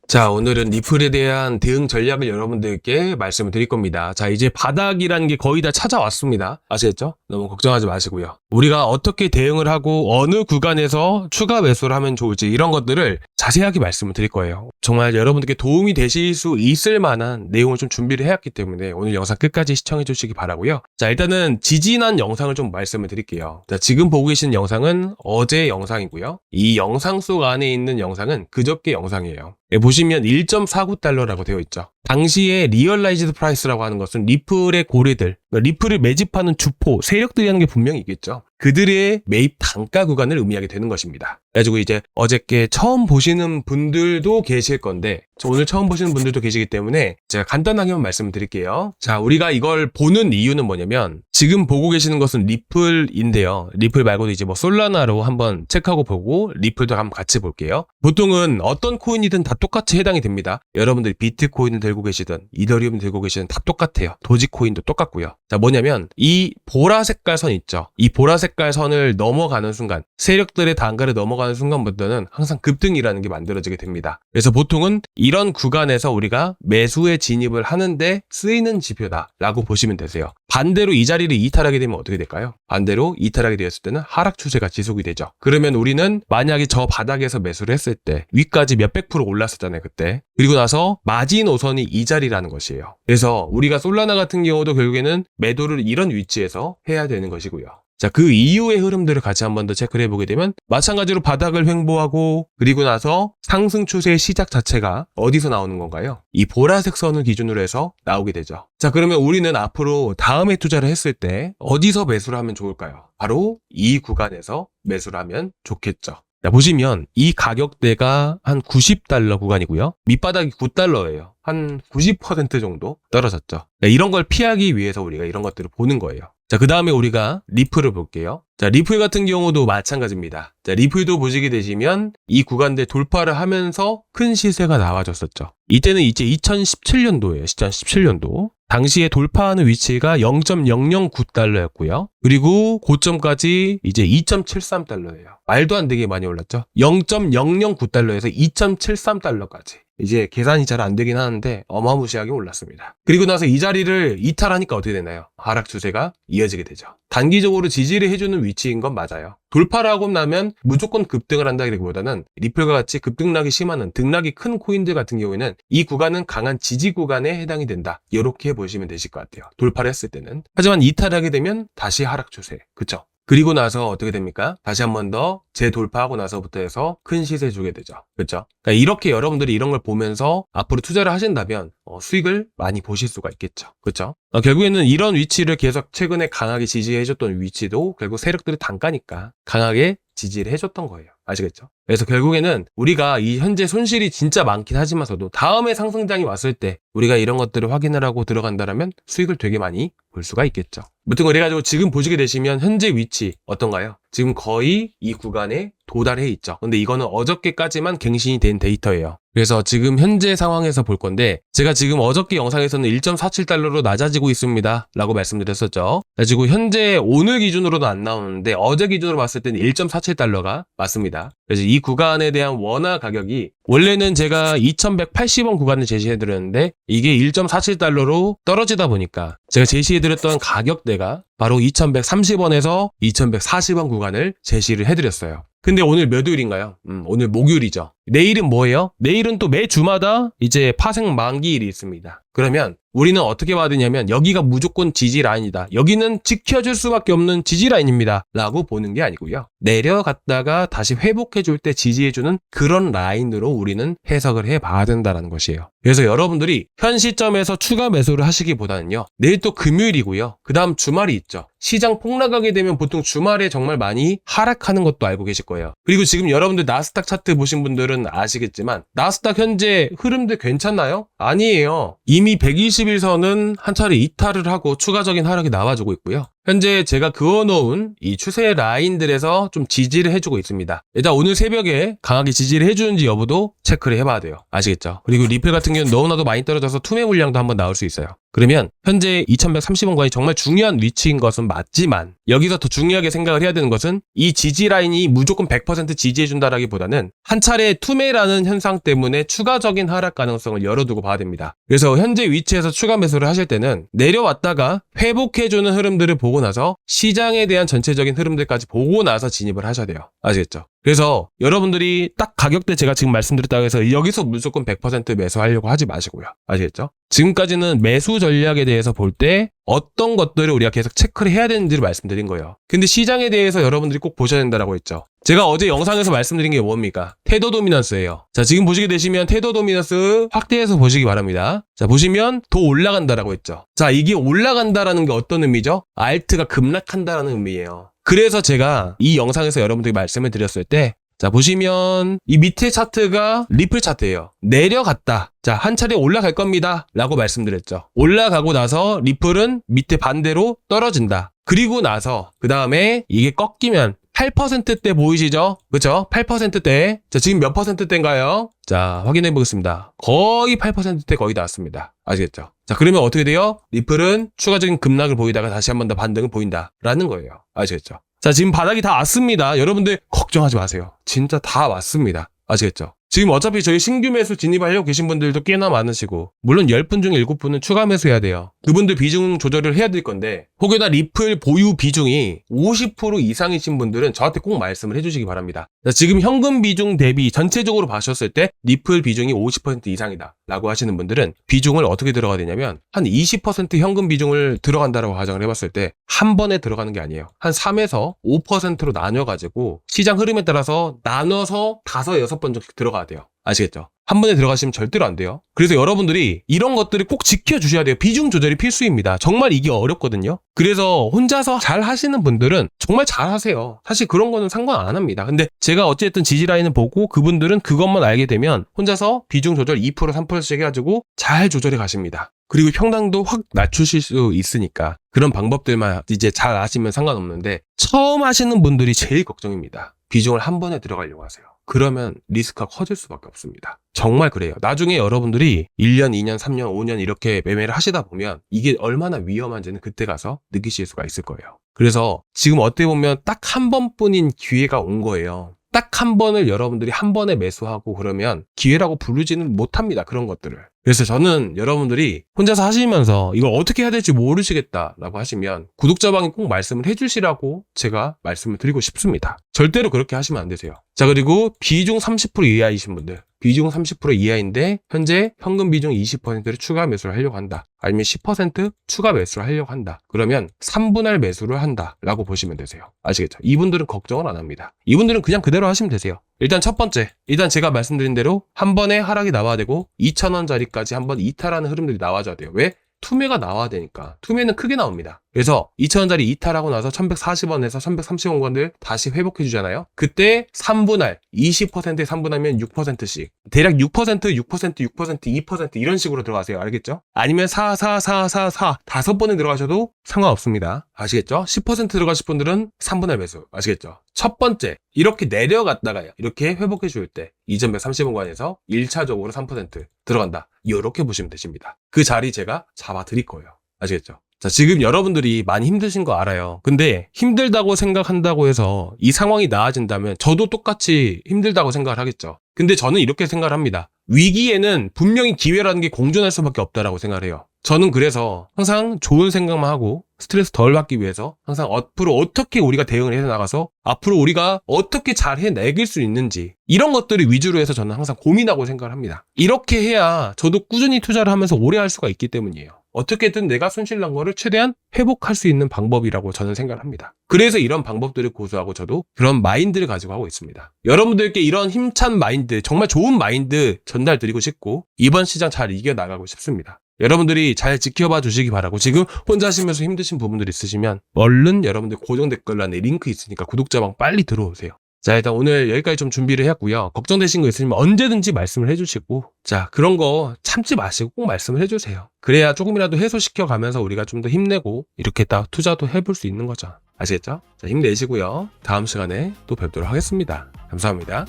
자, 오늘은 리플에 대한 대응 전략을 여러분들께 말씀을 드릴 겁니다. 자, 이제 바닥이라는 게 거의 다 찾아왔습니다. 아시겠죠? 너무 걱정하지 마시고요. 우리가 어떻게 대응을 하고 어느 구간에서 추가 매수를 하면 좋을지 이런 것들을 자세하게 말씀을 드릴 거예요. 정말 여러분들께 도움이 되실 수 있을 만한 내용을 좀 준비를 해왔기 때문에 오늘 영상 끝까지 시청해 주시기 바라고요. 자, 일단은 지지난 영상을 좀 말씀을 드릴게요. 자, 지금 보고 계신 영상은 어제 영상이고요. 이 영상 속 안에 있는 영상은 그저께 영상이에요. 보시면 1.49달러라고 되어 있죠. 당시에 리얼라이즈드 프라이스라고 하는 것은 리플의 고래들, 리플을 매집하는 주포, 세력들이라는 게 분명히 있겠죠. 그들의 매입 단가 구간을 의미하게 되는 것입니다. 그래가지고 이제 어저께 처음 보시는 분들도 계실 건데, 오늘 처음 보시는 분들도 계시기 때문에 제가 간단하게만 말씀을 드릴게요. 자, 우리가 이걸 보는 이유는 뭐냐면, 지금 보고 계시는 것은 리플인데요. 리플 말고도 이제 뭐 솔라나로 한번 체크하고 보고 리플도 한번 같이 볼게요. 보통은 어떤 코인이든 다 똑같이 해당이 됩니다. 여러분들이 비트코인을 들고 계시든 이더리움 들고 계시든 다 똑같아요. 도지코인도 똑같고요. 자, 뭐냐면 이 보라 색깔 선 있죠. 이 보라 색깔 선을 넘어가는 순간, 세력들의 단가를 넘어가는 순간부터는 항상 급등이라는 게 만들어지게 됩니다. 그래서 보통은 이런 구간에서 우리가 매수에 진입을 하는데 쓰이는 지표다라고 보시면 되세요. 반대로 이 자리를 이탈하게 되면 어떻게 될까요? 반대로 이탈하게 되었을 때는 하락 추세가 지속이 되죠. 그러면 우리는 만약에 저 바닥에서 매수를 했을 때 위까지 몇백 프로 올랐었잖아요, 그때. 그리고 나서 마지노선이 이 자리라는 것이에요. 그래서 우리가 솔라나 같은 경우도 결국에는 매도를 이런 위치에서 해야 되는 것이고요. 자, 그 이후의 흐름들을 같이 한 번 더 체크를 해보게 되면 마찬가지로 바닥을 횡보하고 그리고 나서 상승 추세의 시작 자체가 어디서 나오는 건가요? 이 보라색 선을 기준으로 해서 나오게 되죠. 자, 그러면 우리는 앞으로 다음에 투자를 했을 때 어디서 매수를 하면 좋을까요? 바로 이 구간에서 매수를 하면 좋겠죠. 자, 보시면 이 가격대가 한 90달러 구간이고요. 밑바닥이 9달러예요. 한 90% 정도 떨어졌죠. 자, 이런 걸 피하기 위해서 우리가 이런 것들을 보는 거예요. 자, 그 다음에 우리가 리플을 볼게요. 자, 리플 같은 경우도 마찬가지입니다. 자, 리플도 보시게 되시면 이 구간대 돌파를 하면서 큰 시세가 나와줬었죠. 이때는 이제 2017년도예요. 2017년도. 당시에 돌파하는 위치가 0.009달러였고요. 그리고 고점까지 이제 2.73달러예요. 말도 안 되게 많이 올랐죠. 0.009달러에서 2.73달러까지. 이제 계산이 잘 안 되긴 하는데 어마무시하게 올랐습니다. 그리고 나서 이 자리를 이탈하니까 어떻게 되나요? 하락 추세가 이어지게 되죠. 단기적으로 지지를 해주는 위치인 건 맞아요. 돌파를 하고 나면 무조건 급등을 한다기보다는 리플과 같이 급등락이 심한 등락이 큰 코인들 같은 경우에는 이 구간은 강한 지지 구간에 해당이 된다. 이렇게 보시면 되실 것 같아요. 돌파를 했을 때는. 하지만 이탈하게 되면 다시 하락 추세. 그쵸? 그리고 나서 어떻게 됩니까? 다시 한 번 더 재돌파하고 나서부터 해서 큰 시세 주게 되죠. 그렇죠? 그러니까 이렇게 여러분들이 이런 걸 보면서 앞으로 투자를 하신다면 수익을 많이 보실 수가 있겠죠. 그렇죠? 결국에는 이런 위치를 계속 최근에 강하게 지지해줬던 위치도 결국 세력들의 단가니까 강하게 지지를 해줬던 거예요. 아시겠죠? 그래서 결국에는 우리가 이 현재 손실이 진짜 많긴 하지만서도 다음에 상승장이 왔을 때 우리가 이런 것들을 확인을 하고 들어간다면 수익을 되게 많이 볼 수가 있겠죠. 무튼 그래가지고 지금 보시게 되시면 현재 위치 어떤가요? 지금 거의 이 구간에 도달해 있죠. 근데 이거는 어저께까지만 갱신이 된 데이터예요. 그래서 지금 현재 상황에서 볼 건데 제가 지금 어저께 영상에서는 1.47달러로 낮아지고 있습니다 라고 말씀드렸었죠. 그래가지고 현재 오늘 기준으로는 안 나오는데 어제 기준으로 봤을 때는 1.47달러가 맞습니다. 그래서 이 구간에 대한 원화 가격이 원래는 제가 2180원 구간을 제시해드렸는데 이게 1.47달러로 떨어지다 보니까 제가 제시해드렸던 가격대가 바로 2130원에서 2140원 구간을 제시를 해드렸어요. 근데 오늘 몇 요일인가요? 오늘 목요일이죠. 내일은 뭐예요? 내일은 또 매주마다 이제 파생 만기일이 있습니다. 그러면 우리는 어떻게 봐야 되냐면 여기가 무조건 지지 라인이다. 여기는 지켜줄 수밖에 없는 지지 라인입니다. 라고 보는 게 아니고요. 내려갔다가 다시 회복해줄 때 지지해주는 그런 라인으로 우리는 해석을 해봐야 된다는 것이에요. 그래서 여러분들이 현 시점에서 추가 매수를 하시기보다는요. 내일 또 금요일이고요. 그 다음 주말이 있죠. 시장 폭락하게 되면 보통 주말에 정말 많이 하락하는 것도 알고 계실 거예요. 그리고 지금 여러분들 나스닥 차트 보신 분들은 아시겠지만 나스닥 현재 흐름들 괜찮나요? 아니에요. 이미 121선은 한 차례 이탈을 하고 추가적인 하락이 나와주고 있고요. 현재 제가 그어놓은 이 추세 라인들에서 좀 지지를 해주고 있습니다. 일단 오늘 새벽에 강하게 지지를 해주는지 여부도 체크를 해봐야 돼요. 아시겠죠? 그리고 리플 같은 경우는 너무나도 많이 떨어져서 투매 물량도 한번 나올 수 있어요. 그러면 현재 2130원권이 정말 중요한 위치인 것은 맞지만 여기서 더 중요하게 생각을 해야 되는 것은 이 지지 라인이 무조건 100% 지지해준다라기보다는 한 차례 투매라는 현상 때문에 추가적인 하락 가능성을 열어두고 봐야 됩니다. 그래서 현재 위치에서 추가 매수를 하실 때는 내려왔다가 회복해주는 흐름들을 보고 나서 시장에 대한 전체적인 흐름들까지 보고 나서 진입을 하셔야 돼요. 아시겠죠? 그래서 여러분들이 딱 가격대 제가 지금 말씀드렸다고 해서 여기서 무조건 100% 매수하려고 하지 마시고요. 아시겠죠? 지금까지는 매수 전략에 대해서 볼 때 어떤 것들을 우리가 계속 체크를 해야 되는지를 말씀드린 거예요. 근데 시장에 대해서 여러분들이 꼭 보셔야 된다고 했죠. 제가 어제 영상에서 말씀드린 게 뭡니까? 태도 도미넌스예요. 자, 지금 보시게 되시면 태도 도미넌스 확대해서 보시기 바랍니다. 자, 보시면 더 올라간다라고 했죠. 자, 이게 올라간다라는 게 어떤 의미죠? 알트가 급락한다라는 의미예요. 그래서 제가 이 영상에서 여러분들이 말씀을 드렸을 때 자, 보시면 이 밑에 차트가 리플 차트예요. 내려갔다. 자, 한 차례 올라갈 겁니다. 라고 말씀드렸죠. 올라가고 나서 리플은 밑에 반대로 떨어진다. 그리고 나서 그 다음에 이게 꺾이면 8%대 보이시죠? 그쵸? 8%대. 자, 지금 몇 %대인가요? 자, 확인해 보겠습니다. 거의 8%대 거의 나왔습니다. 아시겠죠? 자, 그러면 어떻게 돼요? 리플은 추가적인 급락을 보이다가 다시 한 번 더 반등을 보인다. 라는 거예요. 아시겠죠? 자, 지금 바닥이 다 왔습니다. 여러분들 걱정하지 마세요. 진짜 다 왔습니다. 아시겠죠? 지금 어차피 저희 신규 매수 진입하려고 계신 분들도 꽤나 많으시고 물론 10분 중에 7분은 추가 매수해야 돼요. 그분들 비중 조절을 해야 될 건데 혹여나 리플 보유 비중이 50% 이상이신 분들은 저한테 꼭 말씀을 해주시기 바랍니다. 자, 지금 현금 비중 대비 전체적으로 봐셨을 때 리플 비중이 50% 이상이다 라고 하시는 분들은 비중을 어떻게 들어가야 되냐면 한 20% 현금 비중을 들어간다라고 가정을 해봤을 때 한 번에 들어가는 게 아니에요. 한 3에서 5%로 나뉘어가지고 시장 흐름에 따라서 나눠서 5, 6번 정도씩 들어가야 돼요. 아시겠죠? 한 번에 들어가시면 절대로 안 돼요. 그래서 여러분들이 이런 것들을 꼭 지켜주셔야 돼요. 비중 조절이 필수입니다. 정말 이게 어렵거든요. 그래서 혼자서 잘 하시는 분들은 정말 잘 하세요. 사실 그런 거는 상관 안 합니다. 근데 제가 어쨌든 지지라인을 보고 그분들은 그것만 알게 되면 혼자서 비중 조절 2%, 3%씩 해가지고 잘 조절해 가십니다. 그리고 평당도 확 낮추실 수 있으니까 그런 방법들만 이제 잘 아시면 상관없는데 처음 하시는 분들이 제일 걱정입니다. 비중을 한 번에 들어가려고 하세요. 그러면 리스크가 커질 수밖에 없습니다. 정말 그래요. 나중에 여러분들이 1년, 2년, 3년, 5년 이렇게 매매를 하시다 보면 이게 얼마나 위험한지는 그때 가서 느끼실 수가 있을 거예요. 그래서 지금 어떻게 보면 딱 한 번뿐인 기회가 온 거예요. 딱 한 번을 여러분들이 한 번에 매수하고 그러면 기회라고 부르지는 못합니다. 그런 것들을. 그래서 저는 여러분들이 혼자서 하시면서 이걸 어떻게 해야 될지 모르시겠다라고 하시면 구독자방에 꼭 말씀을 해주시라고 제가 말씀을 드리고 싶습니다. 절대로 그렇게 하시면 안 되세요. 자, 그리고 비중 30% 이하이신 분들. 비중 30% 이하인데 현재 현금 비중 20%를 추가 매수를 하려고 한다. 아니면 10% 추가 매수를 하려고 한다. 그러면 3분할 매수를 한다 라고 보시면 되세요. 아시겠죠? 이분들은 걱정을 안 합니다. 이분들은 그냥 그대로 하시면 되세요. 일단 첫 번째, 일단 제가 말씀드린 대로 한 번에 하락이 나와야 되고 2,000원짜리까지 한번 이탈하는 흐름들이 나와줘야 돼요. 왜? 투매가 나와야 되니까. 투매는 크게 나옵니다. 그래서 2,000원짜리 이탈하고 나서 1,140원에서 1,130원권을 다시 회복해 주잖아요. 그때 3분할, 20%에 3분하면 6%씩. 대략 6%, 6%, 6%, 2% 이런 식으로 들어가세요. 알겠죠? 아니면 4, 4, 4, 4, 4 5번에 들어가셔도 상관없습니다. 아시겠죠? 10% 들어가실 분들은 3분할 매수. 아시겠죠? 첫 번째, 이렇게 내려갔다가요. 이렇게 회복해 줄 때 2,130원권에서 1차적으로 3% 들어간다. 이렇게 보시면 되십니다. 그 자리 제가 잡아 드릴 거예요. 아시겠죠? 자, 지금 여러분들이 많이 힘드신 거 알아요. 근데 힘들다고 생각한다고 해서 이 상황이 나아진다면 저도 똑같이 힘들다고 생각을 하겠죠. 근데 저는 이렇게 생각을 합니다. 위기에는 분명히 기회라는 게 공존할 수밖에 없다라고 생각을 해요. 저는 그래서 항상 좋은 생각만 하고 스트레스 덜 받기 위해서 항상 앞으로 어떻게 우리가 대응을 해서 나가서 앞으로 우리가 어떻게 잘 해내길 수 있는지 이런 것들을 위주로 해서 저는 항상 고민하고 생각을 합니다. 이렇게 해야 저도 꾸준히 투자를 하면서 오래 할 수가 있기 때문이에요. 어떻게든 내가 손실난 거를 최대한 회복할 수 있는 방법이라고 저는 생각을 합니다. 그래서 이런 방법들을 고수하고 저도 그런 마인드를 가지고 하고 있습니다. 여러분들께 이런 힘찬 마인드, 정말 좋은 마인드 전달드리고 싶고 이번 시장 잘 이겨나가고 싶습니다. 여러분들이 잘 지켜봐 주시기 바라고 지금 혼자 하시면서 힘드신 부분들 있으시면 얼른 여러분들 고정 댓글란에 링크 있으니까 구독자방 빨리 들어오세요. 자, 일단 오늘 여기까지 좀 준비를 했고요. 걱정되신 거 있으면 언제든지 말씀을 해주시고 자, 그런 거 참지 마시고 꼭 말씀을 해주세요. 그래야 조금이라도 해소시켜 가면서 우리가 좀 더 힘내고 이렇게 딱 투자도 해볼 수 있는 거죠. 아시겠죠? 자, 힘내시고요. 다음 시간에 또 뵙도록 하겠습니다. 감사합니다.